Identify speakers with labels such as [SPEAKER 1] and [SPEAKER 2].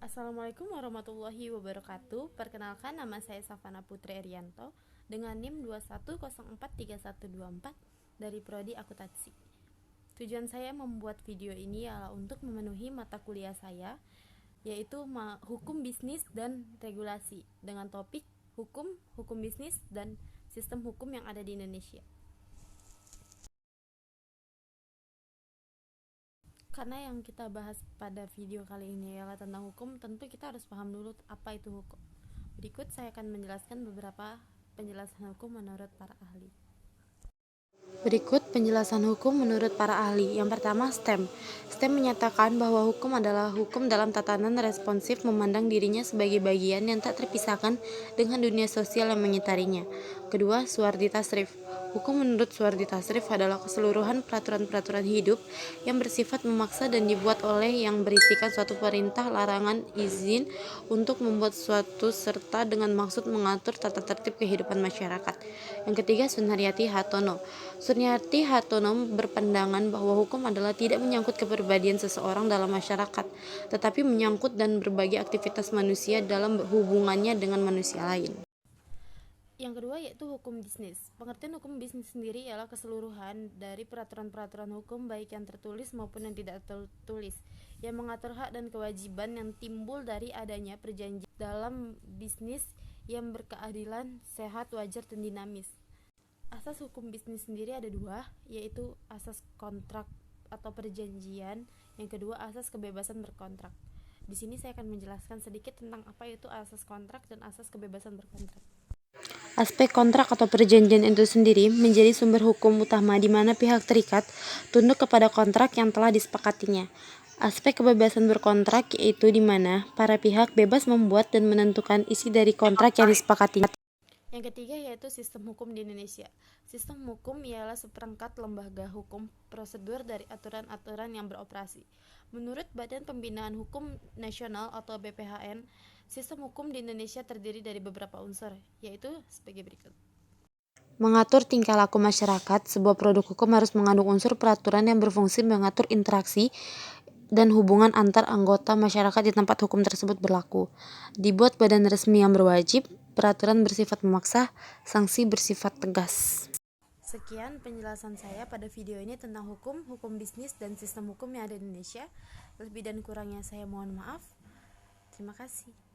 [SPEAKER 1] Assalamualaikum warahmatullahi wabarakatuh. Perkenalkan, nama saya Safana Putri Erianto dengan NIM 21043124 dari Prodi Akuntansi. Tujuan saya membuat video ini ialah untuk memenuhi mata kuliah saya, yaitu hukum bisnis dan regulasi dengan topik hukum bisnis dan sistem hukum yang ada di Indonesia. Karena yang kita bahas pada video kali ini adalah tentang hukum, tentu kita harus paham dulu apa itu hukum. Berikut saya akan menjelaskan beberapa penjelasan hukum menurut para ahli. Berikut penjelasan hukum menurut para ahli. Yang pertama, STEM. STEM menyatakan bahwa hukum adalah hukum dalam tatanan responsif, memandang dirinya sebagai bagian yang tak terpisahkan dengan dunia sosial yang menyitarinya. Kedua, Suhardi Tasrif. Hukum menurut Suhardi Tasrif adalah keseluruhan peraturan-peraturan hidup yang bersifat memaksa dan dibuat oleh yang berisikan suatu perintah, larangan, izin untuk membuat suatu serta dengan maksud mengatur tata tertib kehidupan masyarakat. Yang ketiga, Sunaryati Hartono. Sunaryati Hartono berpandangan bahwa hukum adalah tidak menyangkut kepribadian seseorang dalam masyarakat, tetapi menyangkut dan berbagai aktivitas manusia dalam hubungannya dengan manusia lain. Yang kedua yaitu hukum bisnis. Pengertian hukum bisnis sendiri ialah keseluruhan dari peraturan-peraturan hukum baik yang tertulis maupun yang tidak tertulis yang mengatur hak dan kewajiban yang timbul dari adanya perjanjian dalam bisnis yang berkeadilan, sehat, wajar, dan dinamis. Asas hukum bisnis sendiri ada dua, yaitu asas kontrak atau perjanjian, yang kedua asas kebebasan berkontrak. Di sini saya akan menjelaskan sedikit tentang apa itu asas kontrak dan asas kebebasan berkontrak. Aspek kontrak atau perjanjian itu sendiri menjadi sumber hukum utama di mana pihak terikat tunduk kepada kontrak yang telah disepakatinya. Aspek kebebasan berkontrak yaitu di mana para pihak bebas membuat dan menentukan isi dari kontrak yang disepakatinya. Yang ketiga yaitu sistem hukum di Indonesia. Sistem hukum ialah seperangkat lembaga hukum, prosedur dari aturan-aturan yang beroperasi. Menurut Badan Pembinaan Hukum Nasional atau BPHN, sistem hukum di Indonesia terdiri dari beberapa unsur, yaitu sebagai berikut. Mengatur tingkah laku masyarakat. Sebuah produk hukum harus mengandung unsur peraturan yang berfungsi mengatur interaksi dan hubungan antar anggota masyarakat di tempat hukum tersebut berlaku. Dibuat badan resmi yang berwajib, peraturan bersifat memaksa, sanksi bersifat tegas. Sekian penjelasan saya pada video ini tentang hukum bisnis, dan sistem hukum yang ada di Indonesia. Lebih dan kurangnya saya mohon maaf. Terima kasih.